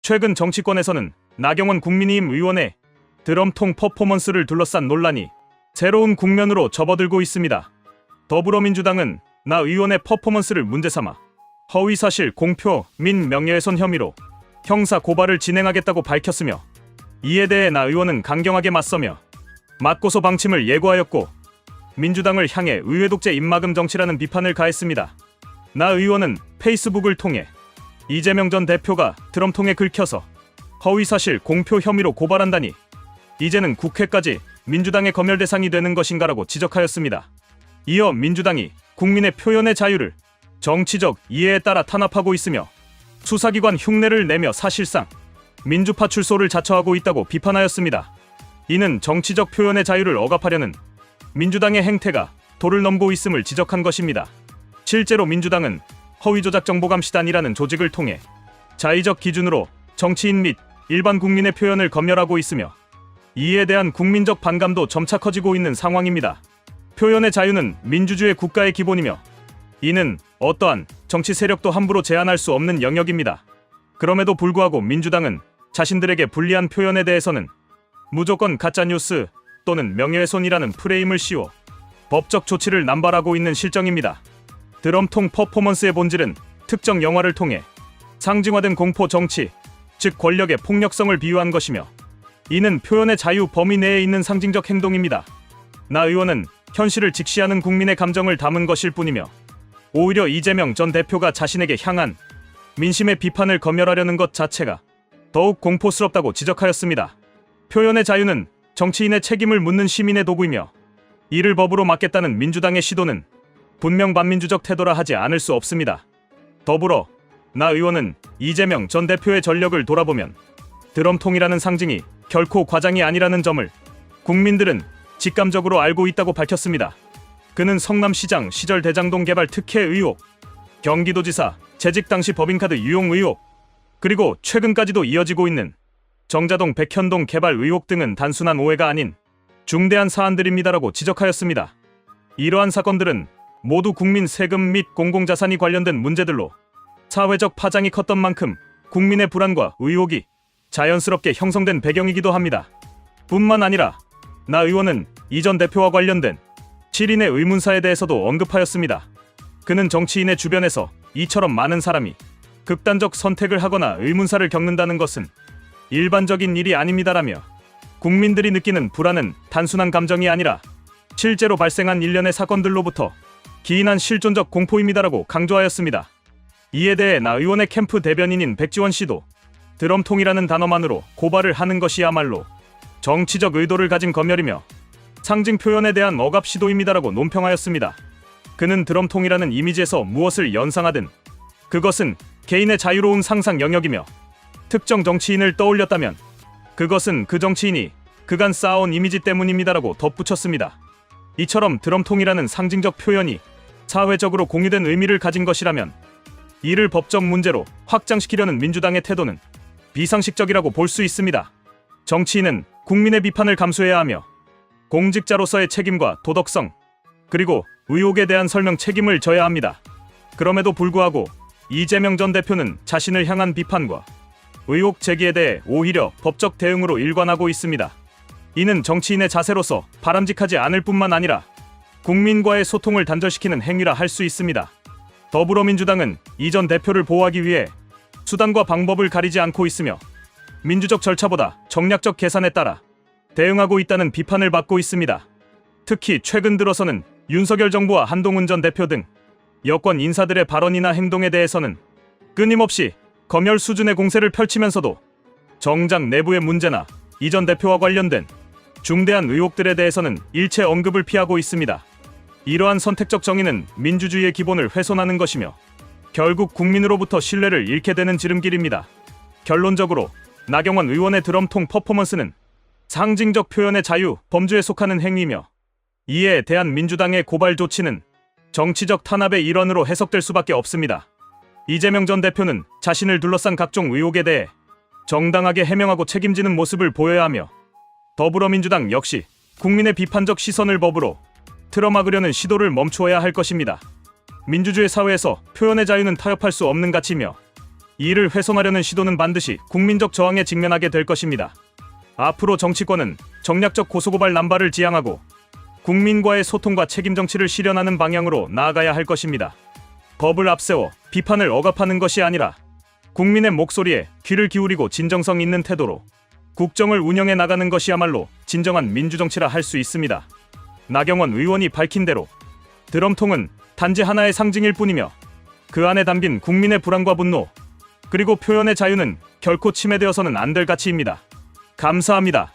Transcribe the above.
최근 정치권에서는 나경원 국민의힘 의원의 드럼통 퍼포먼스를 둘러싼 논란이 새로운 국면으로 접어들고 있습니다. 더불어민주당은 나 의원의 퍼포먼스를 문제삼아 허위사실 공표 및 명예훼손 혐의로 형사 고발을 진행하겠다고 밝혔으며, 이에 대해 나 의원은 강경하게 맞서며 맞고소 방침을 예고하였고, 민주당을 향해 의회 독재 입막음 정치라는 비판을 가했습니다. 나 의원은 페이스북을 통해 이재명 전 대표가 드럼통에 긁혀서 허위사실 공표 혐의로 고발한다니 이제는 국회까지 민주당의 검열 대상이 되는 것인가라고 지적하였습니다. 이어 민주당이 국민의 표현의 자유를 정치적 이해에 따라 탄압하고 있으며 수사기관 흉내를 내며 사실상 민주파 출소를 자처하고 있다고 비판하였습니다. 이는 정치적 표현의 자유를 억압하려는 민주당의 행태가 도를 넘고 있음을 지적한 것입니다. 실제로 민주당은 허위조작정보감시단이라는 조직을 통해 자의적 기준으로 정치인 및 일반 국민의 표현을 검열하고 있으며, 이에 대한 국민적 반감도 점차 커지고 있는 상황입니다. 표현의 자유는 민주주의 국가의 기본이며 이는 어떠한 정치 세력도 함부로 제한할 수 없는 영역입니다. 그럼에도 불구하고 민주당은 자신들에게 불리한 표현에 대해서는 무조건 가짜뉴스 또는 명예훼손이라는 프레임을 씌워 법적 조치를 남발하고 있는 실정입니다. 드럼통 퍼포먼스의 본질은 특정 영화를 통해 상징화된 공포 정치, 즉 권력의 폭력성을 비유한 것이며, 이는 표현의 자유 범위 내에 있는 상징적 행동입니다. 나 의원은 현실을 직시하는 국민의 감정을 담은 것일 뿐이며, 오히려 이재명 전 대표가 자신에게 향한 민심의 비판을 검열하려는 것 자체가 더욱 공포스럽다고 지적하였습니다. 표현의 자유는 정치인의 책임을 묻는 시민의 도구이며, 이를 법으로 막겠다는 민주당의 시도는 분명 반민주적 태도라 하지 않을 수 없습니다. 더불어 나 의원은 이재명 전 대표의 전력을 돌아보면 드럼통이라는 상징이 결코 과장이 아니라는 점을 국민들은 직감적으로 알고 있다고 밝혔습니다. 그는 성남시장 시절 대장동 개발 특혜 의혹, 경기도지사 재직 당시 법인카드 유용 의혹, 그리고 최근까지도 이어지고 있는 정자동 백현동 개발 의혹 등은 단순한 오해가 아닌 중대한 사안들입니다라고 지적하였습니다. 이러한 사건들은 모두 국민 세금 및 공공자산이 관련된 문제들로 사회적 파장이 컸던 만큼 국민의 불안과 의혹이 자연스럽게 형성된 배경이기도 합니다. 뿐만 아니라 나 의원은 이 전 대표와 관련된 7인의 의문사에 대해서도 언급하였습니다. 그는 정치인의 주변에서 이처럼 많은 사람이 극단적 선택을 하거나 의문사를 겪는다는 것은 일반적인 일이 아닙니다라며, 국민들이 느끼는 불안은 단순한 감정이 아니라 실제로 발생한 일련의 사건들로부터 기인한 실존적 공포입니다라고 강조하였습니다. 이에 대해 나 의원의 캠프 대변인인 백지원 씨도 드럼통이라는 단어만으로 고발을 하는 것이야말로 정치적 의도를 가진 검열이며 상징 표현에 대한 억압 시도입니다라고 논평하였습니다. 그는 드럼통이라는 이미지에서 무엇을 연상하든 그것은 개인의 자유로운 상상 영역이며, 특정 정치인을 떠올렸다면 그것은 그 정치인이 그간 쌓아온 이미지 때문입니다라고 덧붙였습니다. 이처럼 드럼통이라는 상징적 표현이 사회적으로 공유된 의미를 가진 것이라면 이를 법적 문제로 확장시키려는 민주당의 태도는 비상식적이라고 볼 수 있습니다. 정치인은 국민의 비판을 감수해야 하며 공직자로서의 책임과 도덕성, 그리고 의혹에 대한 설명 책임을 져야 합니다. 그럼에도 불구하고 이재명 전 대표는 자신을 향한 비판과 의혹 제기에 대해 오히려 법적 대응으로 일관하고 있습니다. 이는 정치인의 자세로서 바람직하지 않을 뿐만 아니라 국민과의 소통을 단절시키는 행위라 할 수 있습니다. 더불어민주당은 이 전 대표를 보호하기 위해 수단과 방법을 가리지 않고 있으며 민주적 절차보다 정략적 계산에 따라 대응하고 있다는 비판을 받고 있습니다. 특히 최근 들어서는 윤석열 정부와 한동훈 전 대표 등 여권 인사들의 발언이나 행동에 대해서는 끊임없이 검열 수준의 공세를 펼치면서도 정작 내부의 문제나 이 전 대표와 관련된 중대한 의혹들에 대해서는 일체 언급을 피하고 있습니다. 이러한 선택적 정의는 민주주의의 기본을 훼손하는 것이며 결국 국민으로부터 신뢰를 잃게 되는 지름길입니다. 결론적으로 나경원 의원의 드럼통 퍼포먼스는 상징적 표현의 자유 범주에 속하는 행위이며, 이에 대한 민주당의 고발 조치는 정치적 탄압의 일환으로 해석될 수밖에 없습니다. 이재명 전 대표는 자신을 둘러싼 각종 의혹에 대해 정당하게 해명하고 책임지는 모습을 보여야 하며, 더불어민주당 역시 국민의 비판적 시선을 법으로 틀어막으려는 시도를 멈추어야 할 것입니다. 민주주의 사회에서 표현의 자유는 타협할 수 없는 가치이며 이를 훼손하려는 시도는 반드시 국민적 저항에 직면하게 될 것입니다. 앞으로 정치권은 정략적 고소고발 남발을 지향하고 국민과의 소통과 책임 정치를 실현하는 방향으로 나아가야 할 것입니다. 법을 앞세워 비판을 억압하는 것이 아니라 국민의 목소리에 귀를 기울이고 진정성 있는 태도로 국정을 운영해 나가는 것이야말로 진정한 민주정치라 할 수 있습니다. 나경원 의원이 밝힌 대로 드럼통은 단지 하나의 상징일 뿐이며 그 안에 담긴 국민의 불안과 분노 그리고 표현의 자유는 결코 침해되어서는 안 될 가치입니다. 감사합니다.